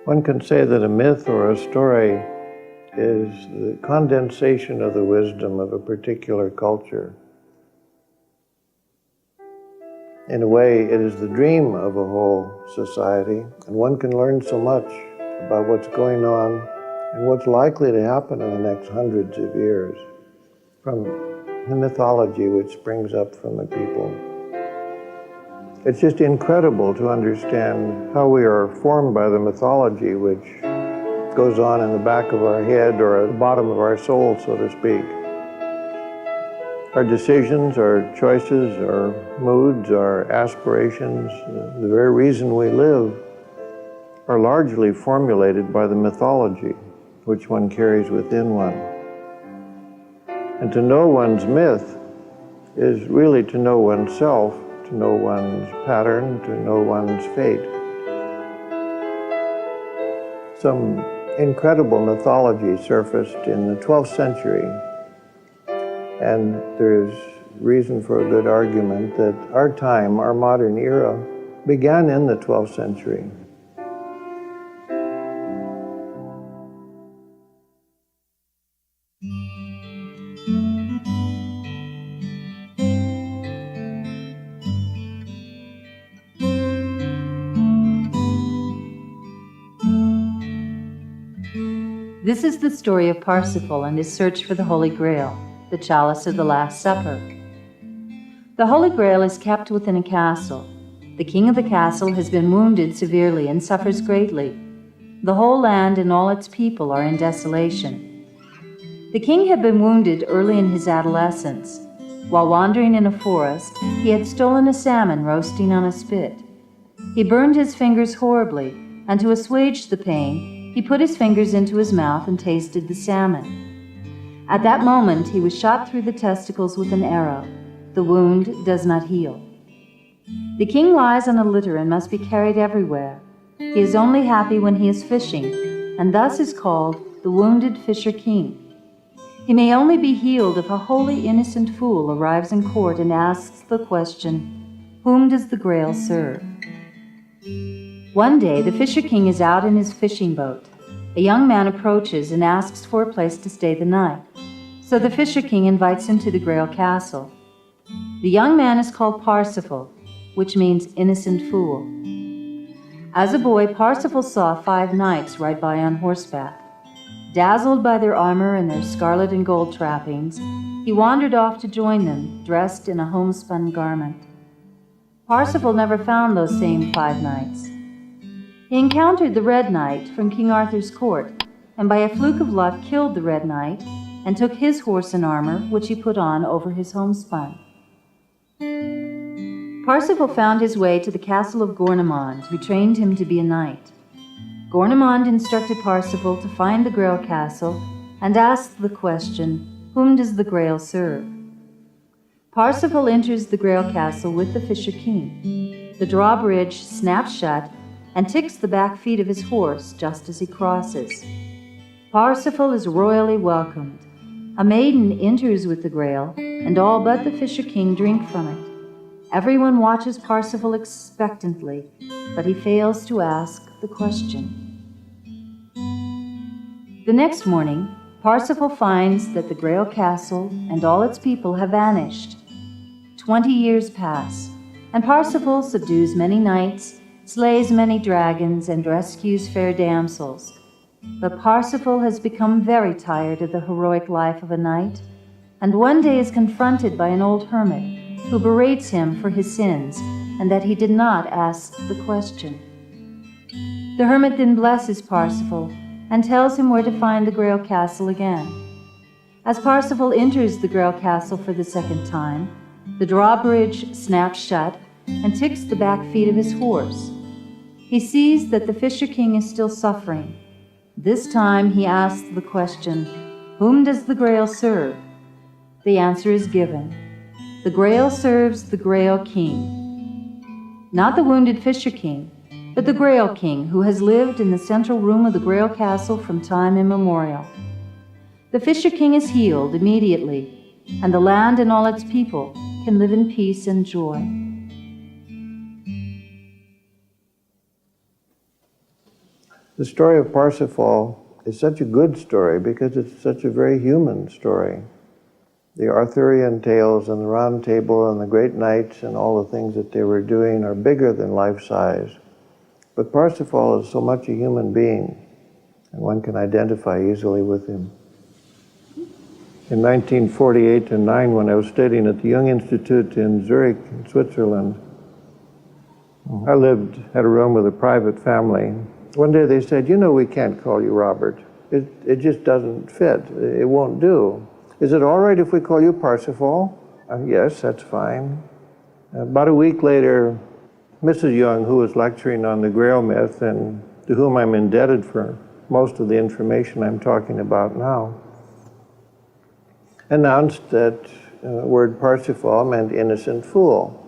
One can say that a myth or a story is the condensation of the wisdom of a particular culture. In a way, it is the dream of a whole society, and one can learn so much about what's going on and what's likely to happen in the next hundreds of years from the mythology which springs up from the people. It's just incredible to understand how we are formed by the mythology which goes on in the back of our head or at the bottom of our soul, so to speak. Our decisions, our choices, our moods, our aspirations, the very reason we live are largely formulated by the mythology which one carries within one. And to know one's myth is really to know oneself, to know one's pattern, to know one's fate. Some incredible mythology surfaced in the 12th century, and there's reason for a good argument that our time, our modern era, began in the 12th century. This is the story of Parsifal and his search for the Holy Grail, the chalice of the Last Supper. The Holy Grail is kept within a castle. The king of the castle has been wounded severely and suffers greatly. The whole land and all its people are in desolation. The king had been wounded early in his adolescence. While wandering in a forest, he had stolen a salmon roasting on a spit. He burned his fingers horribly, and to assuage the pain, he put his fingers into his mouth and tasted the salmon. At that moment, he was shot through the testicles with an arrow. The wound does not heal. The king lies on a litter and must be carried everywhere. He is only happy when he is fishing, and thus is called the wounded fisher king. He may only be healed if a wholly innocent fool arrives in court and asks the question, "Whom does the Grail serve?" One day, the fisher king is out in his fishing boat. A young man approaches and asks for a place to stay the night. So the fisher king invites him to the Grail Castle. The young man is called Parsifal, which means innocent fool. As a boy, Parsifal saw 5 knights ride by on horseback. Dazzled by their armor and their scarlet and gold trappings, he wandered off to join them, dressed in a homespun garment. Parsifal never found those same 5 knights. He encountered the Red Knight from King Arthur's court, and by a fluke of luck killed the Red Knight and took his horse and armor, which he put on over his homespun. Parsifal found his way to the castle of Gornemond, who trained him to be a knight. Gornemond instructed Parsifal to find the Grail Castle and asked the question, "Whom does the Grail serve?" Parsifal enters the Grail Castle with the Fisher King. The drawbridge snaps shut and ticks the back feet of his horse just as he crosses. Parsifal is royally welcomed. A maiden enters with the Grail, and all but the Fisher King drink from it. Everyone watches Parsifal expectantly, but he fails to ask the question. The next morning, Parsifal finds that the Grail Castle and all its people have vanished. 20 years pass, and Parsifal subdues many knights, slays many dragons, and rescues fair damsels. But Parsifal has become very tired of the heroic life of a knight, and one day is confronted by an old hermit who berates him for his sins and that he did not ask the question. The hermit then blesses Parsifal and tells him where to find the Grail Castle again. As Parsifal enters the Grail Castle for the second time, the drawbridge snaps shut and ticks the back feet of his horse. He sees that the Fisher King is still suffering. This time he asks the question, "Whom does the Grail serve?" The answer is given. The Grail serves the Grail King. Not the wounded Fisher King, but the Grail King, who has lived in the central room of the Grail Castle from time immemorial. The Fisher King is healed immediately, and the land and all its people can live in peace and joy. The story of Parsifal is such a good story because it's such a very human story. The Arthurian tales and the Round Table and the great knights and all the things that they were doing are bigger than life size. But Parsifal is so much a human being, and one can identify easily with him. In 1948 and 9, when I was studying at the Jung Institute in Zurich, in Switzerland, I had a room with a private family. One day they said, "You know, we can't call you Robert. It just doesn't fit. It won't do. Is it all right if we call you Parsifal?" Yes, that's fine. About a week later, Mrs. Jung, who was lecturing on the Grail myth and to whom I'm indebted for most of the information I'm talking about now, announced that the word Parsifal meant innocent fool.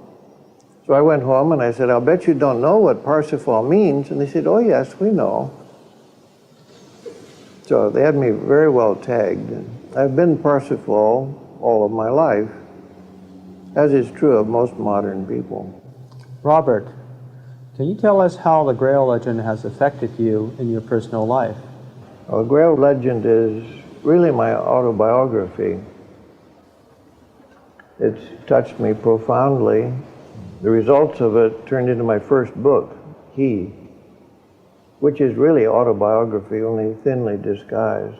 So I went home and I said, "I'll bet you don't know what Parsifal means." And they said, "Oh yes, we know." So they had me very well tagged. I've been Parsifal all of my life, as is true of most modern people. Robert, can you tell us how the Grail legend has affected you in your personal life? Well, the Grail legend is really my autobiography. It's touched me profoundly. The results of it turned into my first book, He, which is really autobiography, only thinly disguised.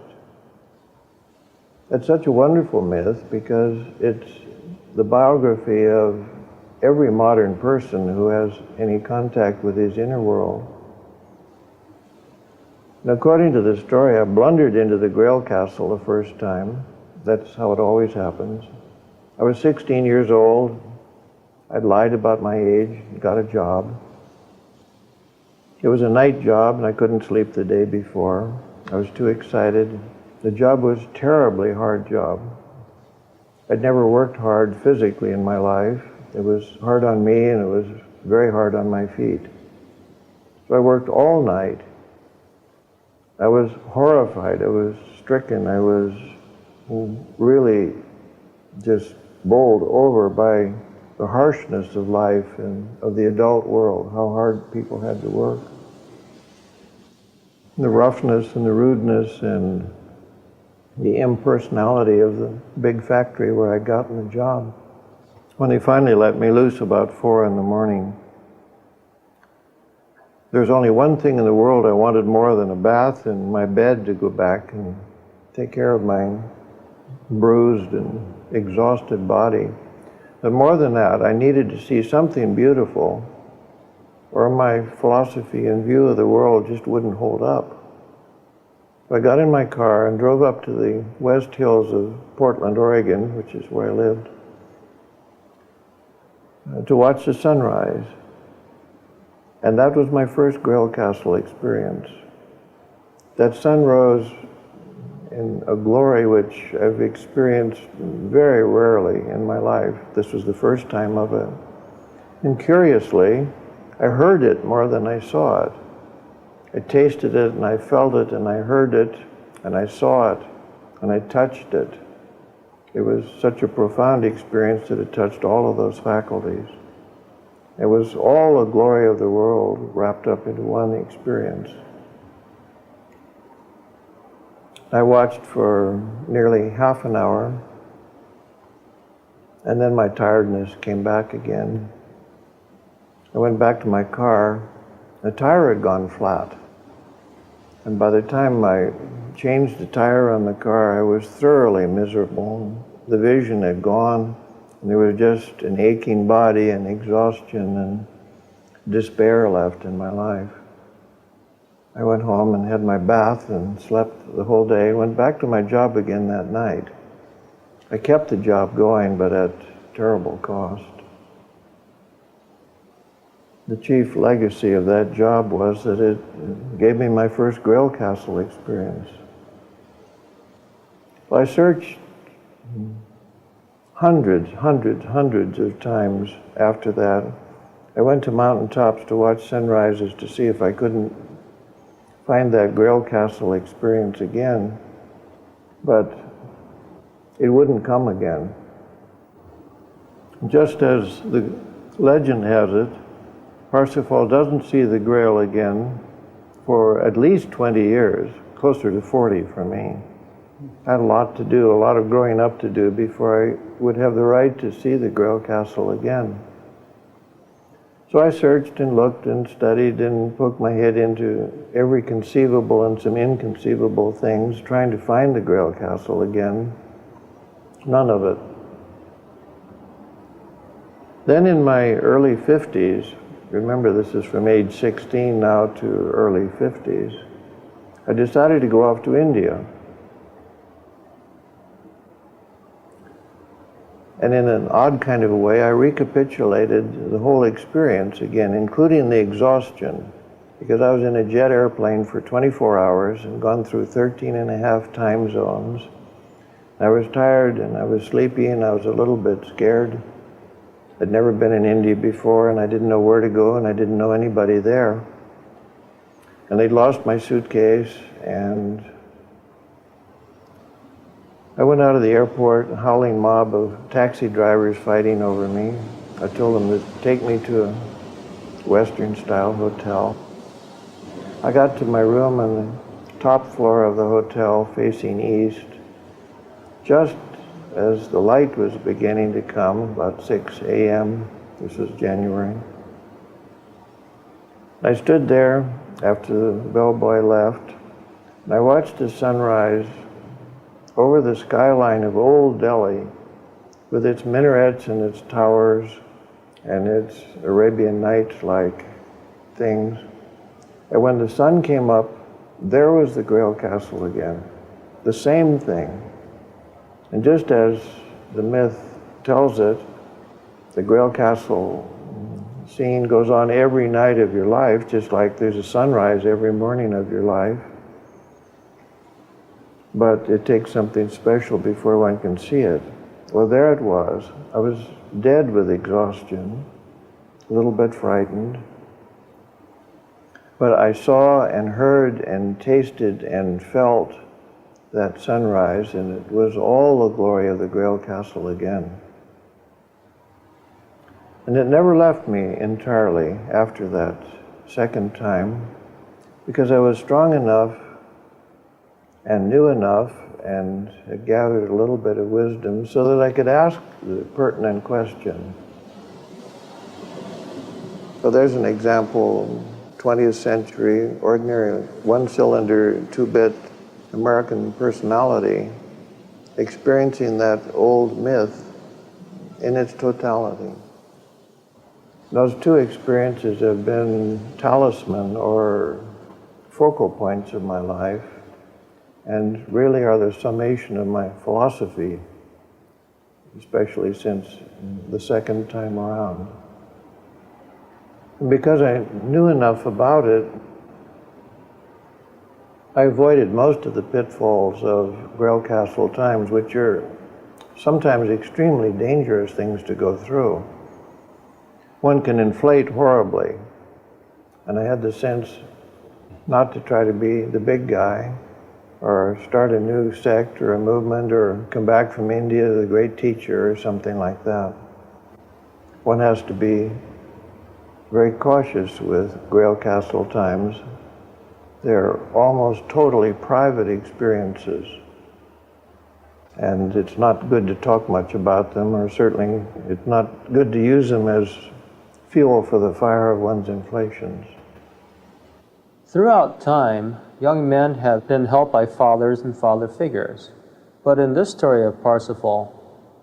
It's such a wonderful myth because it's the biography of every modern person who has any contact with his inner world. And according to the story, I blundered into the Grail Castle the first time. That's how it always happens. I was 16 years old. I'd lied about my age, got a job. It was a night job and I couldn't sleep the day before. I was too excited. The job was a terribly hard job. I'd never worked hard physically in my life. It was hard on me and it was very hard on my feet. So I worked all night. I was horrified. I was stricken. I was really just bowled over by the harshness of life and of the adult world, how hard people had to work. The roughness and the rudeness and the impersonality of the big factory where I'd gotten the job. When they finally let me loose about 4 in the morning, there's only one thing in the world I wanted more than a bath and my bed to go back and take care of my bruised and exhausted body. But more than that, I needed to see something beautiful, or my philosophy and view of the world just wouldn't hold up. So I got in my car and drove up to the West Hills of Portland, Oregon, which is where I lived, to watch the sunrise. And that was my first Grail Castle experience. That sun rose in a glory which I've experienced very rarely in my life. This was the first time of it. And curiously, I heard it more than I saw it. I tasted it and I felt it and I heard it and I saw it and I touched it. It was such a profound experience that it touched all of those faculties. It was all the glory of the world wrapped up into one experience. I watched for nearly half an hour, and then my tiredness came back again. I went back to my car. The tire had gone flat. And by the time I changed the tire on the car, I was thoroughly miserable. The vision had gone, and there was just an aching body and exhaustion and despair left in my life. I went home and had my bath and slept the whole day, went back to my job again that night. I kept the job going, but at terrible cost. The chief legacy of that job was that it gave me my first Grail Castle experience. I searched hundreds of times after that. I went to mountaintops to watch sunrises to see if I couldn't find that Grail Castle experience again, but it wouldn't come again. Just as the legend has it, Parsifal doesn't see the Grail again for at least 20 years, closer to 40 for me. I had a lot to do, a lot of growing up to do before I would have the right to see the Grail Castle again. So I searched and looked and studied and poked my head into every conceivable and some inconceivable things, trying to find the Grail Castle again. None of it. Then in my early 50s, remember this is from age 16 now to early 50s, I decided to go off to India. And in an odd kind of a way, I recapitulated the whole experience again, including the exhaustion, because I was in a jet airplane for 24 hours and gone through 13 and a half time zones. I was tired and I was sleepy and I was a little bit scared. I'd never been in India before and I didn't know where to go and I didn't know anybody there. And they'd lost my suitcase, and I went out of the airport, a howling mob of taxi drivers fighting over me. I told them to take me to a Western-style hotel. I got to my room on the top floor of the hotel facing east, just as the light was beginning to come, about 6 a.m. This was January. I stood there after the bellboy left, and I watched the sunrise over the skyline of old Delhi with its minarets and its towers and its Arabian Nights-like things. And when the sun came up, there was the Grail Castle again, the same thing. And just as the myth tells it, the Grail Castle scene goes on every night of your life, just like there's a sunrise every morning of your life. But it takes something special before one can see it. Well, there it was. I was dead with exhaustion, a little bit frightened. But I saw and heard and tasted and felt that sunrise, and it was all the glory of the Grail Castle again. And it never left me entirely after that second time, because I was strong enough and knew enough and had gathered a little bit of wisdom so that I could ask the pertinent question. So there's an example, 20th century, ordinary one-cylinder, two-bit American personality experiencing that old myth in its totality. Those two experiences have been talisman or focal points of my life, and really are the summation of my philosophy, especially since the second time around. And because I knew enough about it, I avoided most of the pitfalls of Grail Castle times, which are sometimes extremely dangerous things to go through. One can inflate horribly, and I had the sense not to try to be the big guy, or start a new sect or a movement, or come back from India, the great teacher, or something like that. One has to be very cautious with Grail Castle times. They're almost totally private experiences, and it's not good to talk much about them, or certainly it's not good to use them as fuel for the fire of one's inflations. Throughout time, young men have been helped by fathers and father figures. But in this story of Parsifal,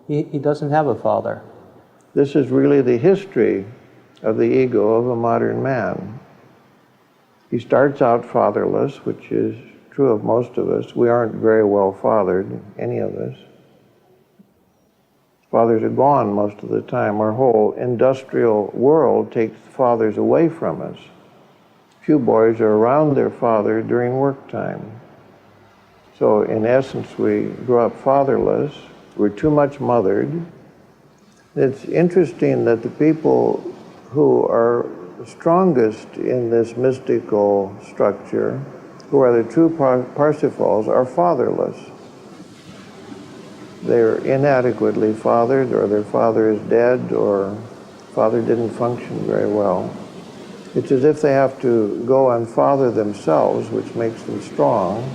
he doesn't have a father. This is really the history of the ego of a modern man. He starts out fatherless, which is true of most of us. We aren't very well fathered, any of us. Fathers are gone most of the time. Our whole industrial world takes fathers away from us. Few boys are around their father during work time. So in essence, we grow up fatherless. We're too much mothered. It's interesting that the people who are strongest in this mystical structure, who are the true Parsifals, are fatherless. They're inadequately fathered, or their father is dead, or father didn't function very well. It's as if they have to go on farther themselves, which makes them strong,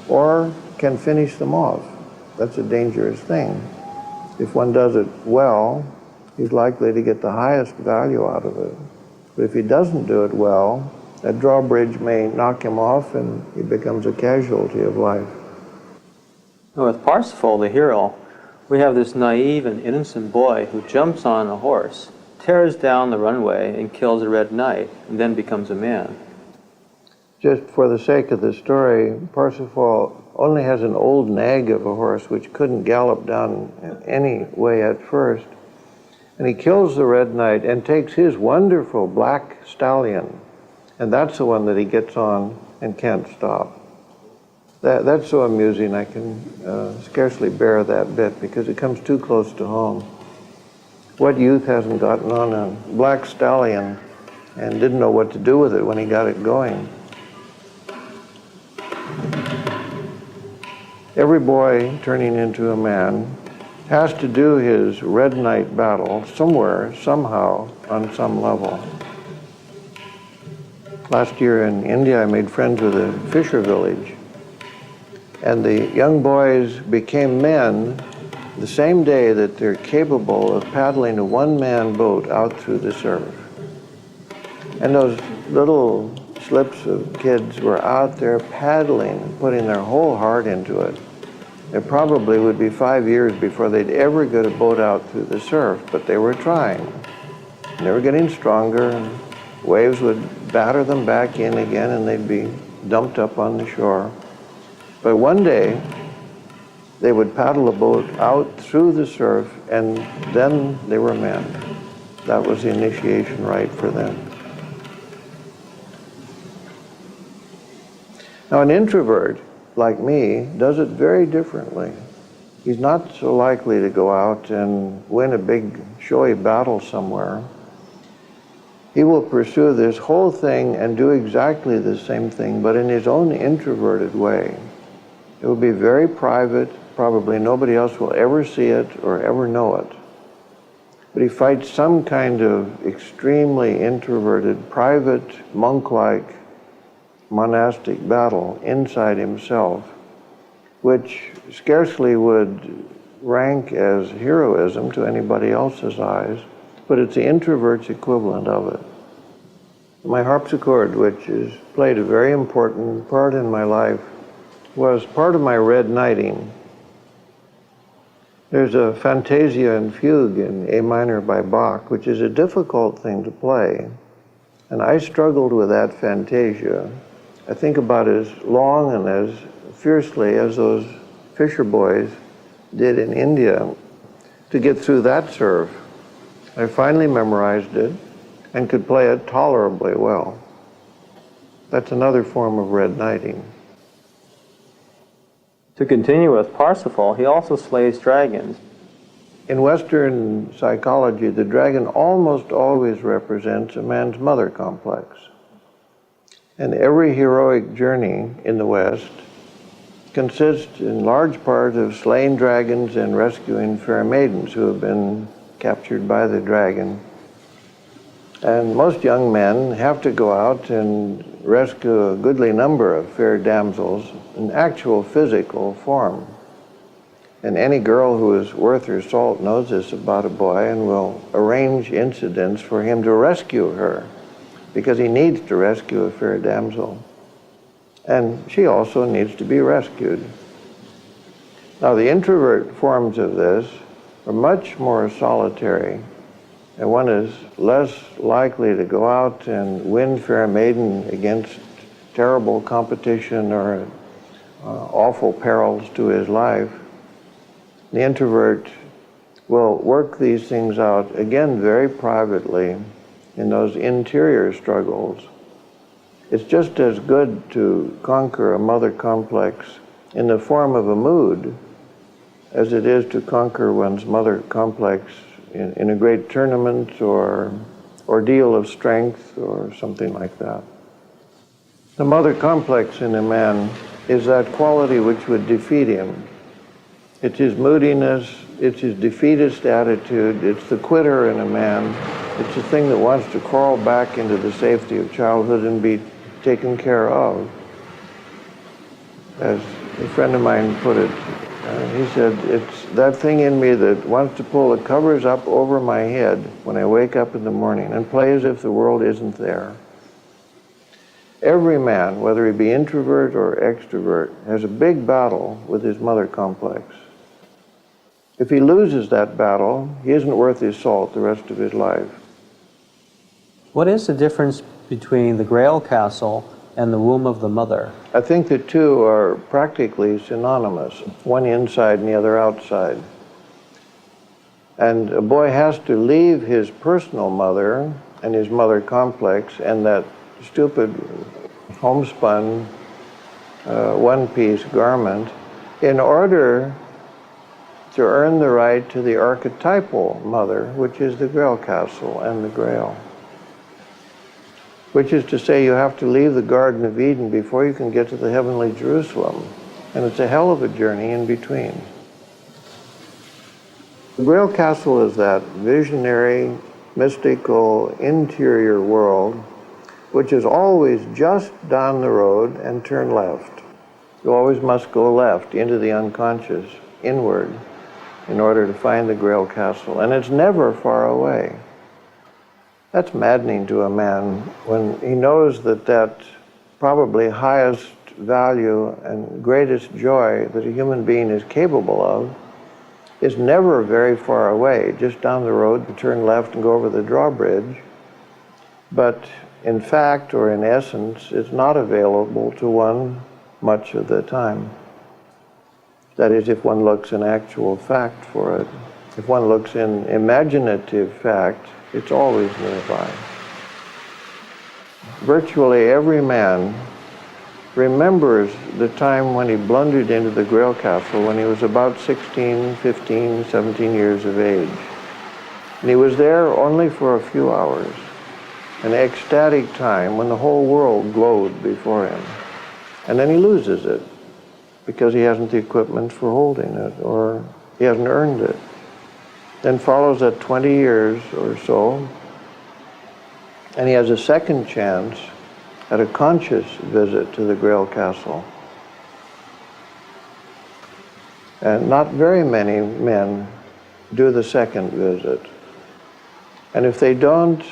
or can finish them off. That's a dangerous thing. If one does it well, he's likely to get the highest value out of it. But if he doesn't do it well, that drawbridge may knock him off and he becomes a casualty of life. Now with Parsifal, the hero, we have this naive and innocent boy who jumps on a horse, tears down the runway, and kills a red knight, and then becomes a man. Just for the sake of the story, Parsifal only has an old nag of a horse which couldn't gallop down any way at first. And he kills the red knight and takes his wonderful black stallion. And that's the one that he gets on and can't stop. That's so amusing, I can scarcely bear that bit because it comes too close to home. What youth hasn't gotten on a black stallion and didn't know what to do with it when he got it going? Every boy turning into a man has to do his red knight battle somewhere, somehow, on some level. Last year in India, I made friends with a fisher village. And the young boys became men the same day that they're capable of paddling a one-man boat out through the surf. And those little slips of kids were out there paddling, putting their whole heart into it. It probably would be 5 years before they'd ever get a boat out through the surf, but they were trying. And they were getting stronger, and waves would batter them back in again, and they'd be dumped up on the shore. But one day, they would paddle a boat out through the surf, and then they were men. That was the initiation rite for them. Now, an introvert, like me, does it very differently. He's not so likely to go out and win a big, showy battle somewhere. He will pursue this whole thing and do exactly the same thing, but in his own introverted way. It will be very private. Probably nobody else will ever see it or ever know it. But he fights some kind of extremely introverted, private, monk-like, monastic battle inside himself, which scarcely would rank as heroism to anybody else's eyes, but it's the introvert's equivalent of it. My harpsichord, which has played a very important part in my life, was part of my red knighting. There's a Fantasia and Fugue in A minor by Bach, which is a difficult thing to play. And I struggled with that Fantasia, I think about as long and as fiercely as those fisher boys did in India to get through that surf. I finally memorized it and could play it tolerably well. That's another form of red knighting. To continue with Parsifal, he also slays dragons. In Western psychology, the dragon almost always represents a man's mother complex. And every heroic journey in the West consists in large part of slaying dragons and rescuing fair maidens who have been captured by the dragon. And most young men have to go out and rescue a goodly number of fair damsels in actual physical form. And any girl who is worth her salt knows this about a boy and will arrange incidents for him to rescue her, because he needs to rescue a fair damsel. And she also needs to be rescued. Now, the introvert forms of this are much more solitary, and one is less likely to go out and win fair maiden against terrible competition or awful perils to his life. The introvert will work these things out, again, very privately in those interior struggles. It's just as good to conquer a mother complex in the form of a mood as it is to conquer one's mother complex in a great tournament or ordeal of strength or something like that. The mother complex in a man is that quality which would defeat him. It's his moodiness, it's his defeatist attitude, it's the quitter in a man It's a thing that wants to crawl back into the safety of childhood and be taken care of. As a friend of mine put it, he said, it's that thing in me that wants to pull the covers up over my head when I wake up in the morning and play as if the world isn't there. Every man, whether he be introvert or extrovert, has a big battle with his mother complex. If he loses that battle, he isn't worth his salt the rest of his life. What is the difference between the Grail Castle and the womb of the mother? I think the two are practically synonymous, one inside and the other outside. And a boy has to leave his personal mother and his mother complex and that stupid homespun one-piece garment in order to earn the right to the archetypal mother, which is the Grail Castle and the Grail. Which is to say, you have to leave the Garden of Eden before you can get to the heavenly Jerusalem. And it's a hell of a journey in between. The Grail Castle is that visionary, mystical, interior world which is always just down the road and turn left. You always must go left into the unconscious, inward, in order to find the Grail Castle. And it's never far away. That's maddening to a man when he knows that that probably highest value and greatest joy that a human being is capable of is never very far away, just down the road to turn left and go over the drawbridge. But in fact, or in essence, it's not available to one much of the time. That is, if one looks in actual fact for it. If one looks in imaginative fact, it's always nearby. Virtually every man remembers the time when he blundered into the Grail Castle when he was about 16, 15, 17 years of age. And he was there only for a few hours, an ecstatic time when the whole world glowed before him. And then he loses it because he hasn't the equipment for holding it, or he hasn't earned it. Then follows that 20 years or so, and he has a second chance at a conscious visit to the Grail Castle. And not very many men do the second visit. And if they don't,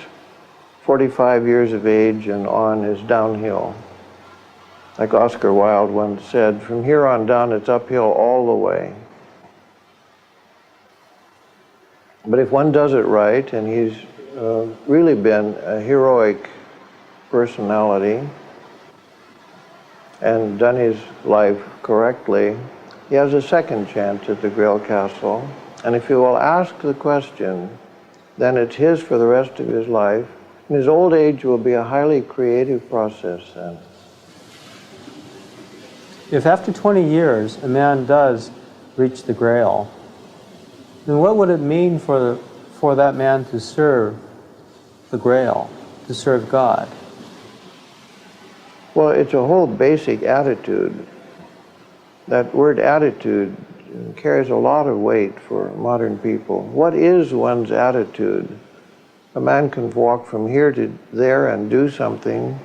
45 years of age and on is downhill. Like Oscar Wilde once said, from here on down it's uphill all the way. But if one does it right, and he's really been a heroic personality and done his life correctly, he has a second chance at the Grail Castle. And if he will ask the question, then it's his for the rest of his life. And his old age will be a highly creative process then. If after 20 years a man does reach the Grail, then what would it mean for that man to serve the Grail, to serve God? Well, it's a whole basic attitude. That word attitude carries a lot of weight for modern people. What is one's attitude? A man can walk from here to there and do something,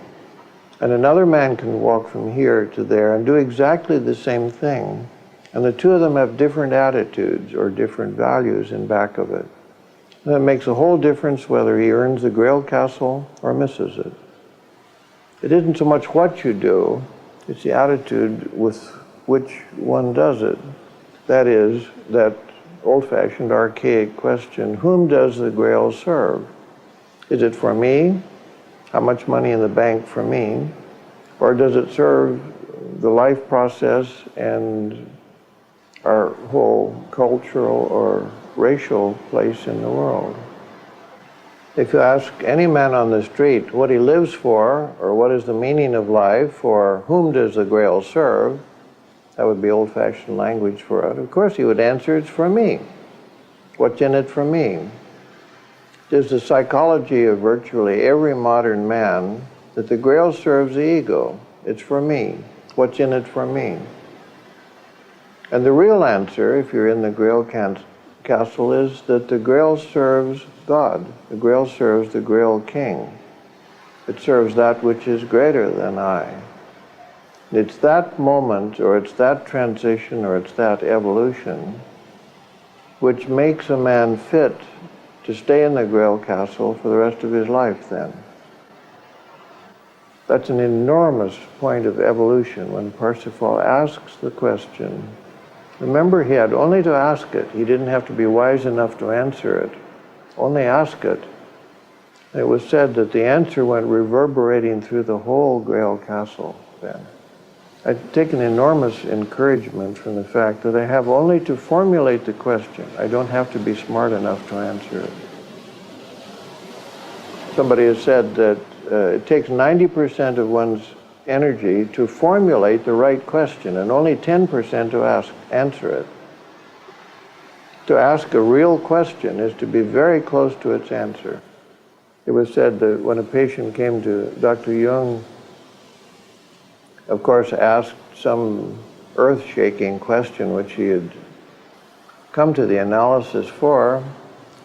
and another man can walk from here to there and do exactly the same thing. And the two of them have different attitudes or different values in back of it. And it makes a whole difference whether he earns the Grail Castle or misses it. It isn't so much what you do, it's the attitude with which one does it. That is, that old-fashioned, archaic question, whom does the Grail serve? Is it for me? How much money in the bank for me? Or does it serve the life process and our whole cultural or racial place in the world? If you ask any man on the street what he lives for, or what is the meaning of life, or whom does the Grail serve, that would be old-fashioned language for it. Of course he would answer, it's for me. What's in it for me? There's the psychology of virtually every modern man that the Grail serves the ego. It's for me. What's in it for me? And the real answer, if you're in the Grail Castle is that the Grail serves God. The Grail serves the Grail King. It serves that which is greater than I. It's that moment, or it's that transition, or it's that evolution which makes a man fit to stay in the Grail Castle for the rest of his life then. That's an enormous point of evolution when Parsifal asks the question. Remember, he had only to ask it. He didn't have to be wise enough to answer it. Only ask it. It was said that the answer went reverberating through the whole Grail Castle then. I take an enormous encouragement from the fact that I have only to formulate the question. I don't have to be smart enough to answer it. Somebody has said that it takes 90% of one's energy to formulate the right question and only 10% to answer it. To ask a real question is to be very close to its answer. It was said that when a patient came to Dr. Jung, of course, asked some earth-shaking question which he had come to the analysis for,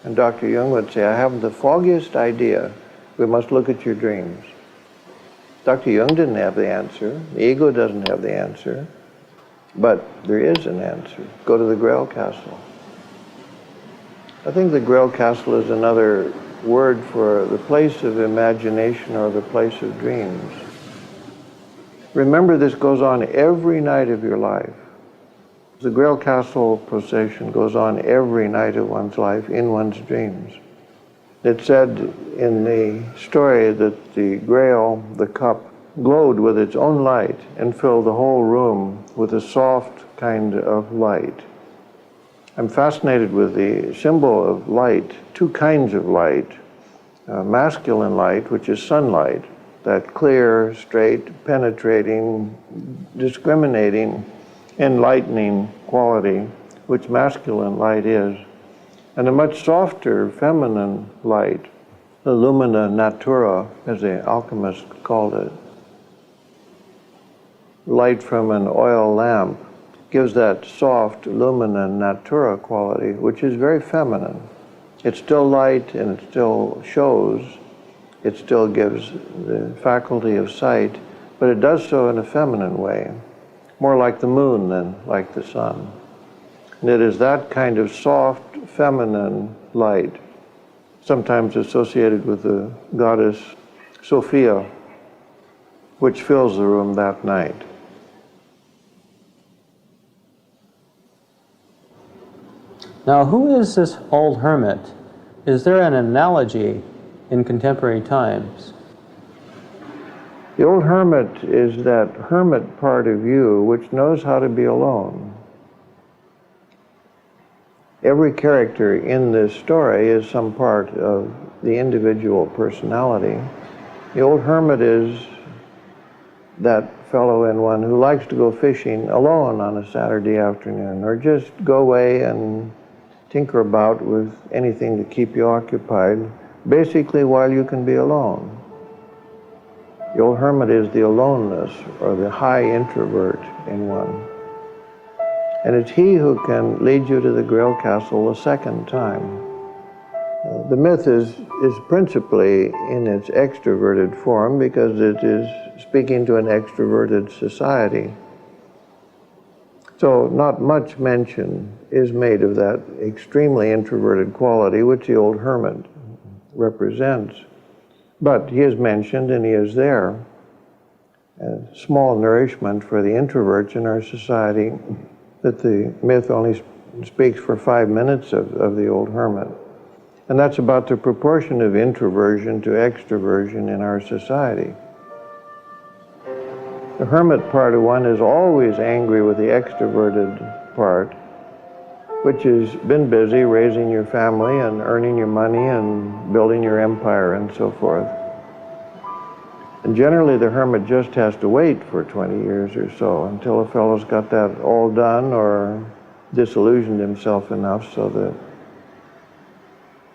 and Dr. Jung would say, I haven't the foggiest idea. We must look at your dreams. Dr. Jung didn't have the answer. The ego doesn't have the answer. But there is an answer. Go to the Grail Castle. I think the Grail Castle is another word for the place of imagination or the place of dreams. Remember, this goes on every night of your life. The Grail Castle procession goes on every night of one's life in one's dreams. It said in the story that the Grail, the cup, glowed with its own light and filled the whole room with a soft kind of light. I'm fascinated with the symbol of light, two kinds of light. Masculine light, which is sunlight, that clear, straight, penetrating, discriminating, enlightening quality, which masculine light is. And a much softer feminine light, the lumina natura, as the alchemists called it. Light from an oil lamp gives that soft lumina natura quality, which is very feminine. It's still light and it still shows. It still gives the faculty of sight, but it does so in a feminine way, more like the moon than like the sun. And it is that kind of soft, feminine light, sometimes associated with the goddess Sophia, which fills the room that night. Now, who is this old hermit? Is there an analogy in contemporary times? The old hermit is that hermit part of you which knows how to be alone. Every character in this story is some part of the individual personality. The old hermit is that fellow in one who likes to go fishing alone on a Saturday afternoon, or just go away and tinker about with anything to keep you occupied, basically while you can be alone. The old hermit is the aloneness, or the high introvert in one. And it's he who can lead you to the Grail Castle a second time. The myth is principally in its extroverted form because it is speaking to an extroverted society. So not much mention is made of that extremely introverted quality which the old hermit represents. But he is mentioned and he is there. A small nourishment for the introverts in our society that the myth only speaks for 5 minutes of the old hermit. And that's about the proportion of introversion to extroversion in our society. The hermit part of one is always angry with the extroverted part, which has been busy raising your family and earning your money and building your empire and so forth. And generally the hermit just has to wait for 20 years or so until a fellow's got that all done or disillusioned himself enough so that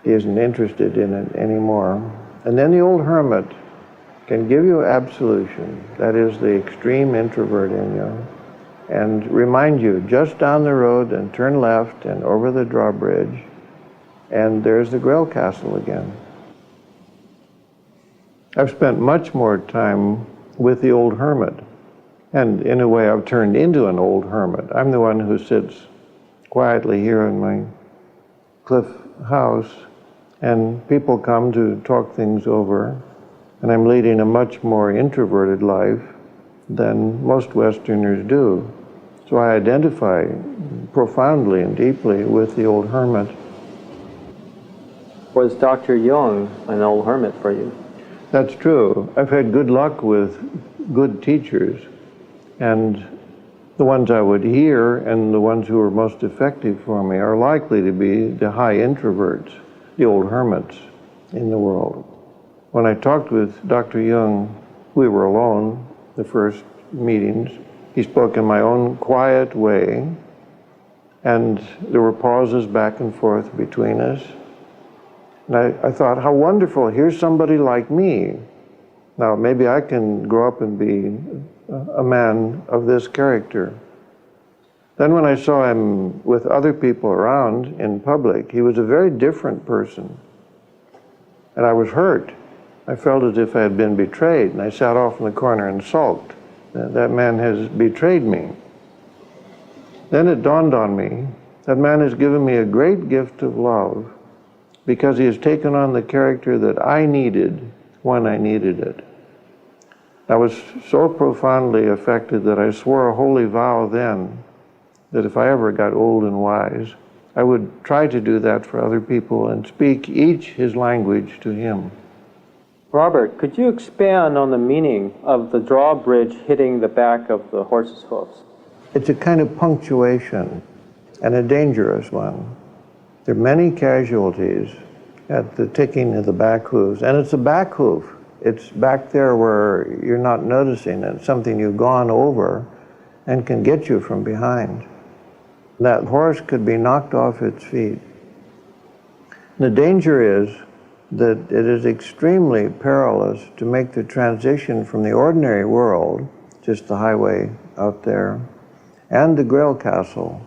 he isn't interested in it anymore. And then the old hermit can give you absolution. That is the extreme introvert in you. and remind you, just down the road and turn left and over the drawbridge, and there's the Grail Castle again. I've spent much more time with the old hermit, and in a way I've turned into an old hermit. I'm the one who sits quietly here in my cliff house, and people come to talk things over, and I'm leading a much more introverted life than most Westerners do. So I identify profoundly and deeply with the old hermit. Was Dr. Jung an old hermit for you? That's true. I've had good luck with good teachers, and the ones I would hear and the ones who are most effective for me are likely to be the high introverts, the old hermits in the world. When I talked with Dr. Jung, we were alone the first meetings. He spoke in my own quiet way, and there were pauses back and forth between us. And I thought, how wonderful, here's somebody like me. Now, maybe I can grow up and be a man of this character. Then when I saw him with other people around in public, he was a very different person. And I was hurt. I felt as if I had been betrayed, and I sat off in the corner and sulked. That man has betrayed me. Then it dawned on me, that man has given me a great gift of love, because he has taken on the character that I needed when I needed it. I was so profoundly affected that I swore a holy vow then that if I ever got old and wise, I would try to do that for other people and speak each his language to him. Robert, could you expand on the meaning of the drawbridge hitting the back of the horse's hoofs? It's a kind of punctuation, and a dangerous one. There are many casualties at the ticking of the back hooves, and it's a back hoof. It's back there where you're not noticing it. It's something you've gone over and can get you from behind. That horse could be knocked off its feet. The danger is that it is extremely perilous to make the transition from the ordinary world, just the highway out there, and the Grail Castle,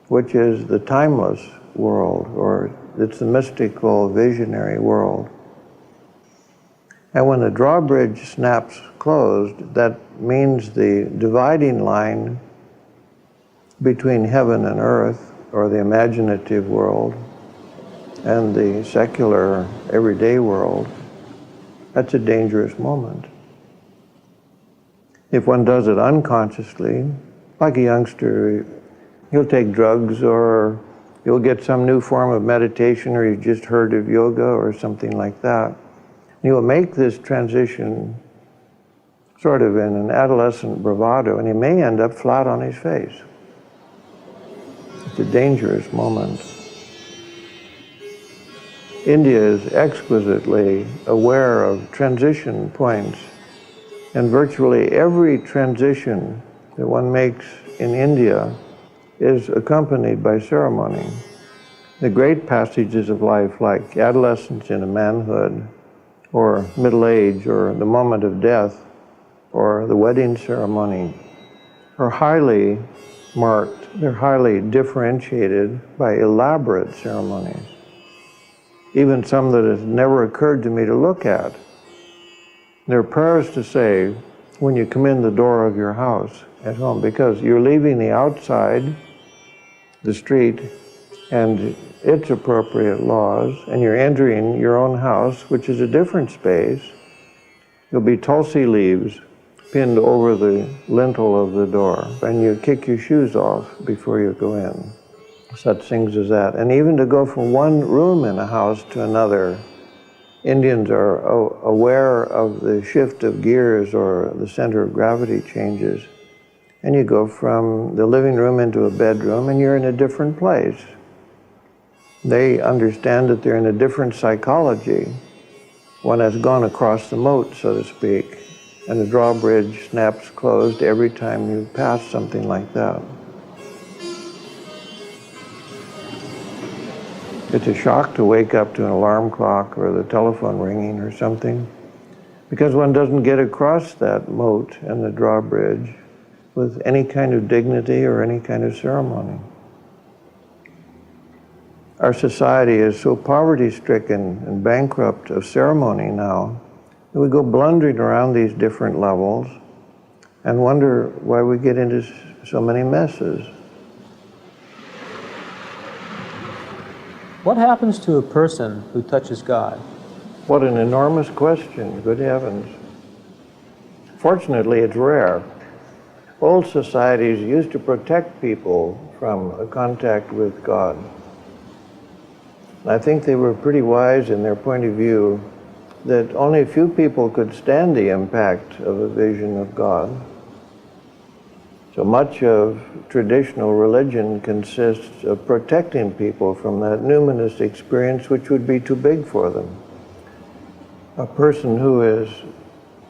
which is the timeless world, or it's the mystical, visionary world. And when the drawbridge snaps closed, that means the dividing line between heaven and earth, or the imaginative world, and the secular, everyday world. That's a dangerous moment. If one does it unconsciously, like a youngster, he'll take drugs, or you'll get some new form of meditation, or you've just heard of yoga or something like that. You'll make this transition sort of in an adolescent bravado, and he may end up flat on his face. It's a dangerous moment. India is exquisitely aware of transition points, and virtually every transition that one makes in India is accompanied by ceremony. The great passages of life, like adolescence into manhood, or middle age, or the moment of death, or the wedding ceremony, are highly marked. They're highly differentiated by elaborate ceremonies, even some that has never occurred to me to look at. There are prayers to say when you come in the door of your house at home, because you're leaving the outside, the street, and its appropriate laws, and you're entering your own house, which is a different space. There'll be tulsi leaves pinned over the lintel of the door, and you kick your shoes off before you go in. Such things as that. And even to go from one room in a house to another, Indians are aware of the shift of gears, or the center of gravity changes. And you go from the living room into a bedroom, and you're in a different place. They understand that they're in a different psychology. One has gone across the moat, so to speak, and the drawbridge snaps closed every time you pass something like that. It's a shock to wake up to an alarm clock or the telephone ringing or something, because one doesn't get across that moat and the drawbridge with any kind of dignity or any kind of ceremony. Our society is so poverty-stricken and bankrupt of ceremony now that we go blundering around these different levels and wonder why we get into so many messes. What happens to a person who touches God? What an enormous question, good heavens. Fortunately, it's rare. Old societies used to protect people from a contact with God. I think they were pretty wise in their point of view that only a few people could stand the impact of a vision of God. So much of traditional religion consists of protecting people from that numinous experience which would be too big for them. A person who is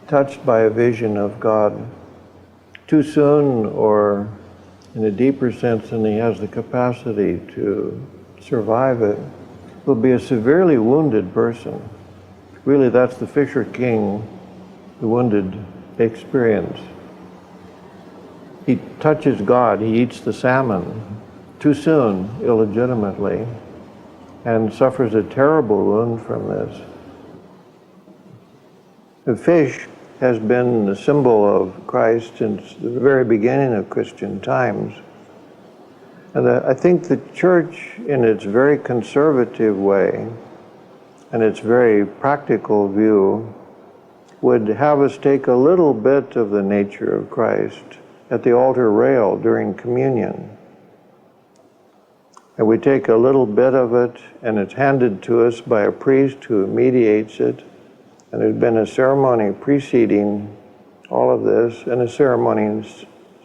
touched by a vision of God too soon or in a deeper sense than he has the capacity to survive it will be a severely wounded person. Really, that's the Fisher King, the wounded experience. He touches God, he eats the salmon too soon, illegitimately, and suffers a terrible wound from this. The fish has been the symbol of Christ since the very beginning of Christian times. And I think the church, in its very conservative way and its very practical view, would have us take a little bit of the nature of Christ at the altar rail during communion. And we take a little bit of it, and it's handed to us by a priest who mediates it. And there's been a ceremony preceding all of this, and a ceremony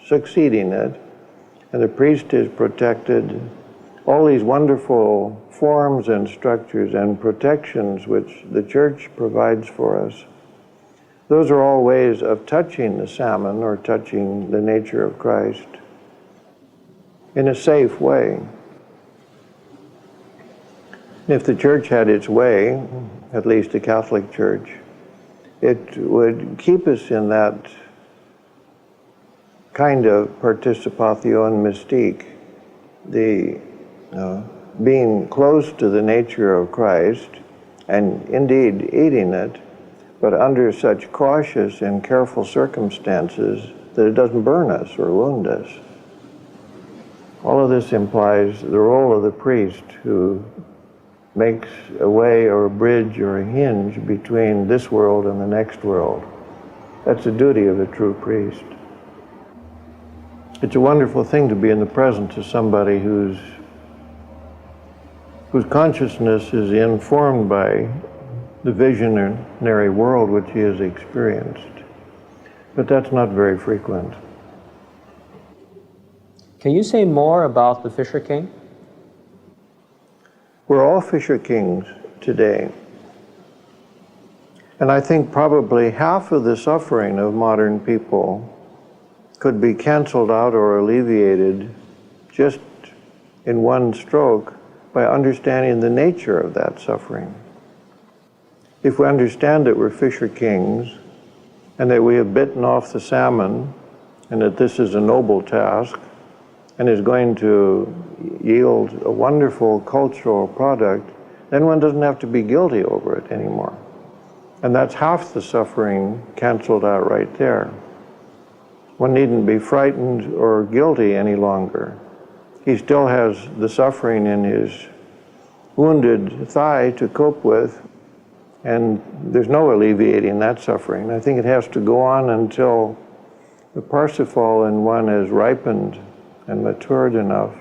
succeeding it. And the priest is protected. All these wonderful forms and structures and protections which the church provides for us, those are all ways of touching the salmon or touching the nature of Christ in a safe way. If the church had its way, at least the Catholic Church, it would keep us in that kind of participatio and mystique, the being close to the nature of Christ and indeed eating it, but under such cautious and careful circumstances that it doesn't burn us or wound us. All of this implies the role of the priest who makes a way or a bridge or a hinge between this world and the next world. That's the duty of a true priest. It's a wonderful thing to be in the presence of somebody whose consciousness is informed by the visionary world which he has experienced. But that's not very frequent. Can you say more about the Fisher King? We're all Fisher Kings today. And I think probably half of the suffering of modern people could be canceled out or alleviated just in one stroke by understanding the nature of that suffering. If we understand that we're Fisher Kings and that we have bitten off the salmon and that this is a noble task and is going to yield a wonderful cultural product, then one doesn't have to be guilty over it anymore. And that's half the suffering canceled out right there. One needn't be frightened or guilty any longer. He still has the suffering in his wounded thigh to cope with, and there's no alleviating that suffering. I think it has to go on until the Parsifal in one is ripened and matured enough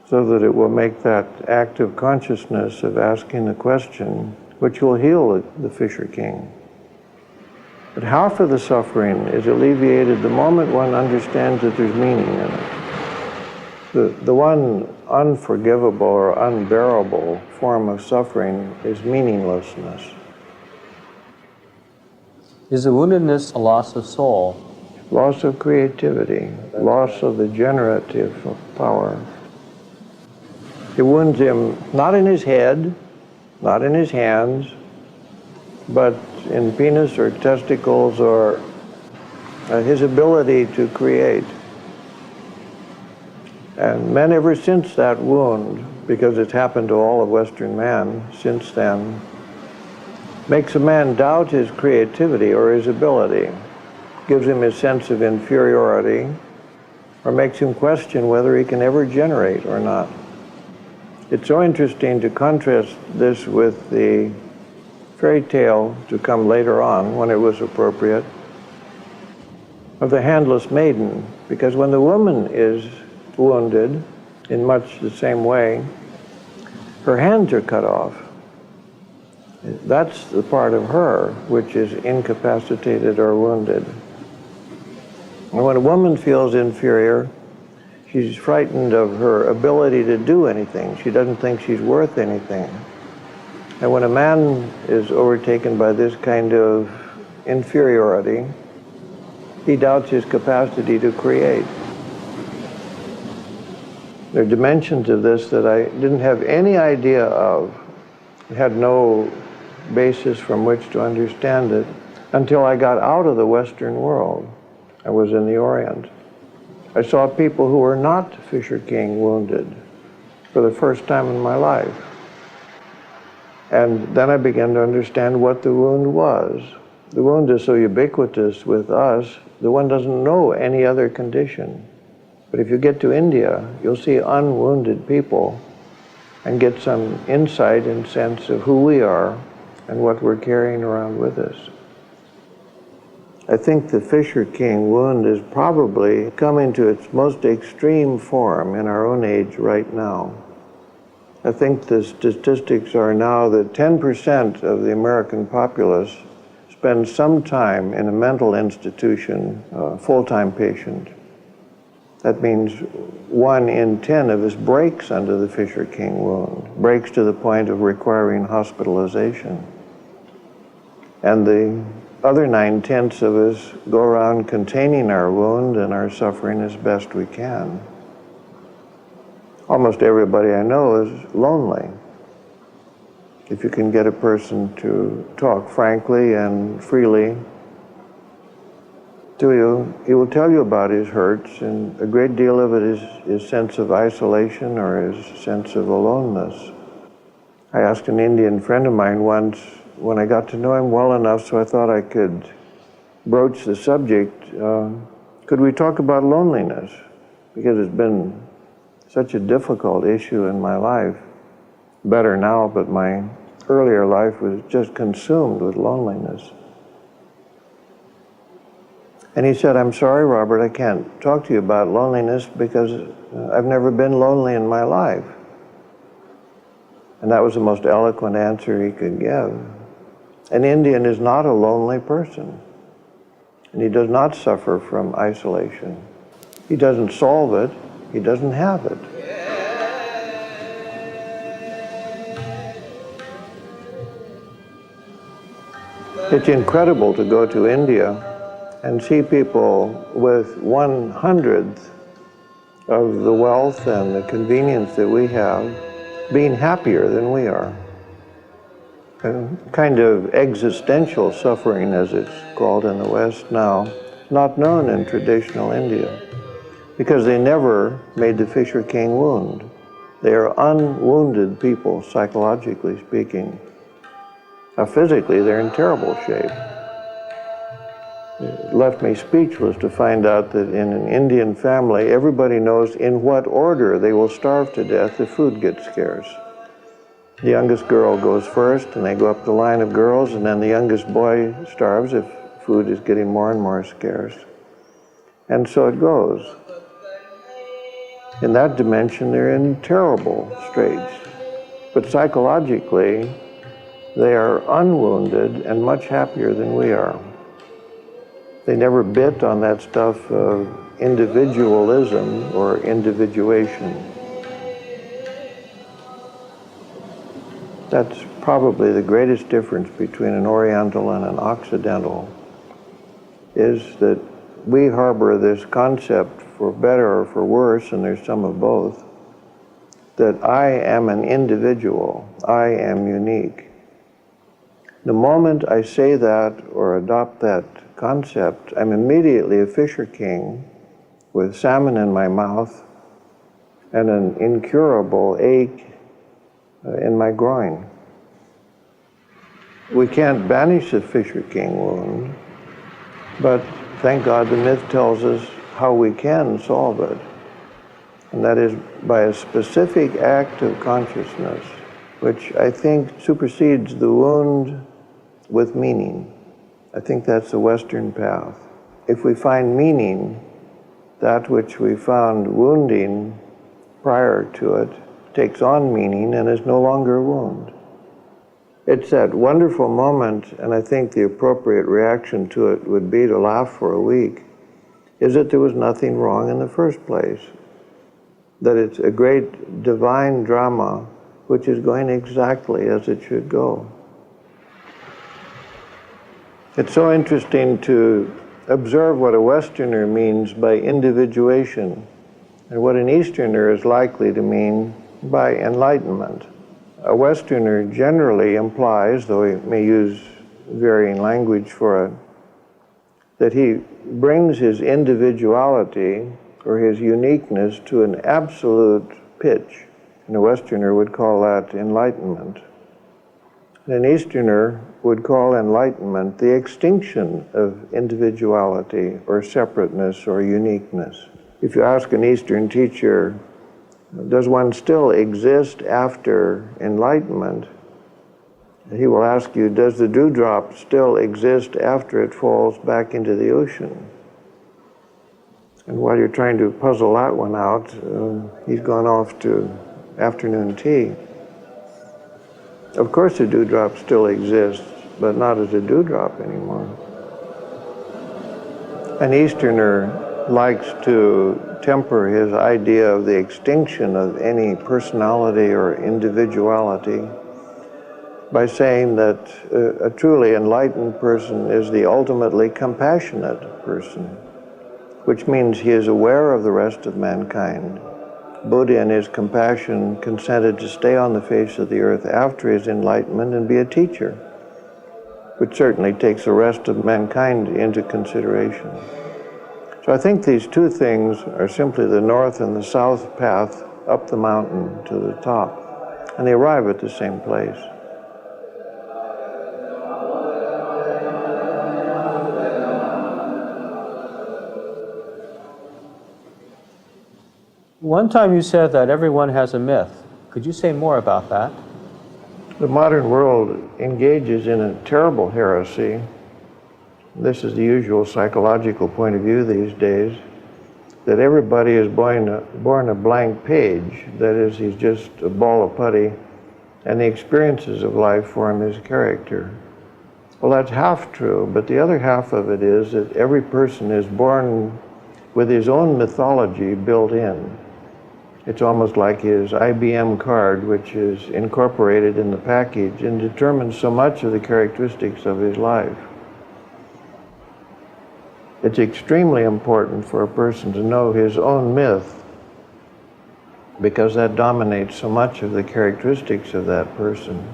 so that it will make that active consciousness of asking the question which will heal the Fisher King. But half of the suffering is alleviated the moment one understands that there's meaning in it. The one unforgivable or unbearable form of suffering is meaninglessness. Is the woundedness a loss of soul? Loss of creativity, loss of the generative power. It wounds him not in his head, not in his hands, but in penis or testicles or his ability to create. And men ever since that wound, because it's happened to all of Western man since then, makes a man doubt his creativity or his ability, gives him his sense of inferiority, or makes him question whether he can ever generate or not. It's so interesting to contrast this with the fairy tale to come later on, when it was appropriate, of the handless maiden, because when the woman is wounded in much the same way, her hands are cut off. That's the part of her which is incapacitated or wounded. And when a woman feels inferior, she's frightened of her ability to do anything. She doesn't think she's worth anything. And when a man is overtaken by this kind of inferiority, he doubts his capacity to create. There are dimensions of this that I didn't have any idea of, had no basis from which to understand it, until I got out of the Western world. I was in the Orient. I saw people who were not Fisher King wounded for the first time in my life. And then I began to understand what the wound was. The wound is so ubiquitous with us that one doesn't know any other condition. But if you get to India, you'll see unwounded people and get some insight and sense of who we are and what we're carrying around with us. I think the Fisher King wound is probably coming to its most extreme form in our own age right now. I think the statistics are now that 10% of the American populace spend some time in a mental institution, full-time patient. That means 1 in 10 of us breaks under the Fisher King wound, breaks to the point of requiring hospitalization. And the other 9/10 of us go around containing our wound and our suffering as best we can. Almost everybody I know is lonely. If you can get a person to talk frankly and freely to you, he will tell you about his hurts, and a great deal of it is his sense of isolation or his sense of aloneness. I asked an Indian friend of mine once, when I got to know him well enough so I thought I could broach the subject, could we talk about loneliness? Because it's been such a difficult issue in my life. Better now, but my earlier life was just consumed with loneliness. And he said, "I'm sorry, Robert, I can't talk to you about loneliness because I've never been lonely in my life." And that was the most eloquent answer he could give. An Indian is not a lonely person, and he does not suffer from isolation. He doesn't solve it, he doesn't have it. It's incredible to go to India and see people with 1/100th of the wealth and the convenience that we have being happier than we are. A kind of existential suffering, as it's called in the West now, not known in traditional India, because they never made the Fisher King wound. They are unwounded people, psychologically speaking. Now, physically, they're in terrible shape. It left me speechless to find out that in an Indian family, everybody knows in what order they will starve to death if food gets scarce. The youngest girl goes first, and they go up the line of girls, and then the youngest boy starves if food is getting more and more scarce. And so it goes. In that dimension, they're in terrible straits. But psychologically, they are unwounded and much happier than we are. They never bit on that stuff of individualism or individuation. That's probably the greatest difference between an Oriental and an Occidental, is that we harbor this concept, for better or for worse, and there's some of both, that I am an individual, I am unique. The moment I say that or adopt that concept, I'm immediately a fisher king with salmon in my mouth and an incurable ache in my groin. We can't banish the fisher king wound, but thank God the myth tells us how we can solve it. And that is by a specific act of consciousness, which I think supersedes the wound with meaning. I think that's the Western path. If we find meaning, that which we found wounding prior to it takes on meaning and is no longer a wound. It's that wonderful moment, and I think the appropriate reaction to it would be to laugh for a week, is that there was nothing wrong in the first place. That it's a great divine drama which is going exactly as it should go. It's so interesting to observe what a Westerner means by individuation and what an Easterner is likely to mean by enlightenment. A Westerner generally implies, though he may use varying language for it, that he brings his individuality or his uniqueness to an absolute pitch. And a Westerner would call that enlightenment. An Easterner would call enlightenment the extinction of individuality or separateness or uniqueness. If you ask an Eastern teacher, does one still exist after enlightenment? He will ask you, does the dewdrop still exist after it falls back into the ocean? And while you're trying to puzzle that one out, he's gone off to afternoon tea. Of course the dewdrop still exists, but not as a dewdrop anymore. An Easterner likes to temper his idea of the extinction of any personality or individuality by saying that a truly enlightened person is the ultimately compassionate person, which means he is aware of the rest of mankind. Buddha in his compassion consented to stay on the face of the earth after his enlightenment and be a teacher, which certainly takes the rest of mankind into consideration. So I think these two things are simply the north and the south path up the mountain to the top, and they arrive at the same place. One time you said that everyone has a myth. Could you say more about that? The modern world engages in a terrible heresy. This is the usual psychological point of view these days, that everybody is born a blank page. That is, he's just a ball of putty, and the experiences of life form his character. Well, that's half true, but the other half of it is that every person is born with his own mythology built in. It's almost like his IBM card, which is incorporated in the package and determines so much of the characteristics of his life. It's extremely important for a person to know his own myth, because that dominates so much of the characteristics of that person.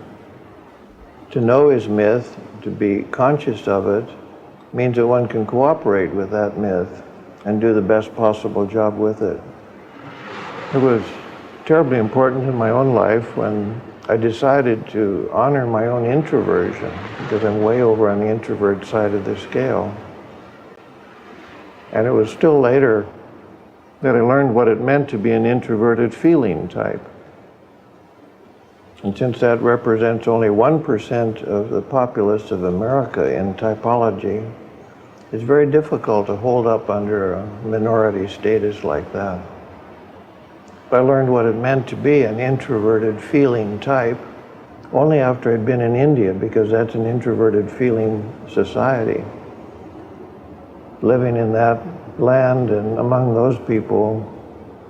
To know his myth, to be conscious of it, means that one can cooperate with that myth and do the best possible job with it. It was terribly important in my own life when I decided to honor my own introversion, because I'm way over on the introvert side of the scale. And it was still later that I learned what it meant to be an introverted feeling type. And since that represents only 1% of the populace of America in typology, it's very difficult to hold up under a minority status like that. I learned what it meant to be an introverted feeling type only after I'd been in India, because that's an introverted feeling society. Living in that land and among those people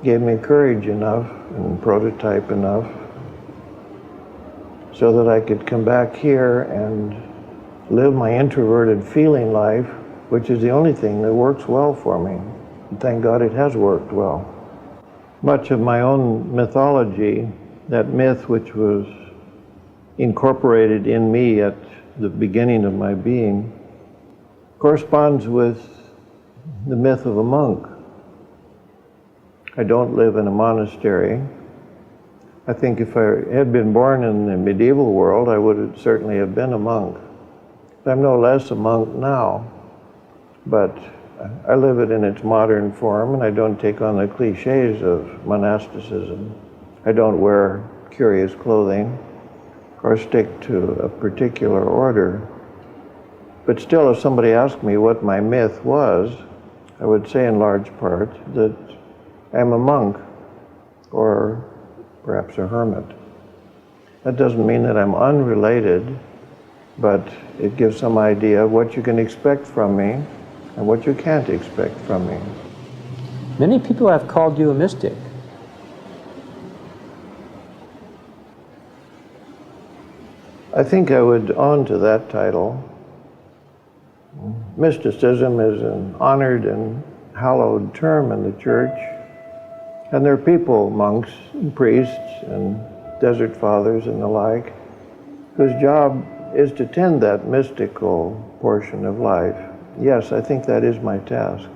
gave me courage enough and prototype enough so that I could come back here and live my introverted feeling life, which is the only thing that works well for me. And thank God it has worked well. Much of my own mythology, that myth which was incorporated in me at the beginning of my being, corresponds with the myth of a monk. I don't live in a monastery. I think if I had been born in the medieval world, I would certainly have been a monk. I'm no less a monk now, but I live it in its modern form, and I don't take on the cliches of monasticism. I don't wear curious clothing or stick to a particular order. But still, if somebody asked me what my myth was, I would say in large part that I'm a monk, or perhaps a hermit. That doesn't mean that I'm unrelated, but it gives some idea of what you can expect from me and what you can't expect from me. Many people have called you a mystic. I think I would own to that title. Mysticism is an honored and hallowed term in the church. And there are people, monks and priests and desert fathers and the like, whose job is to tend that mystical portion of life. Yes, I think that is my task.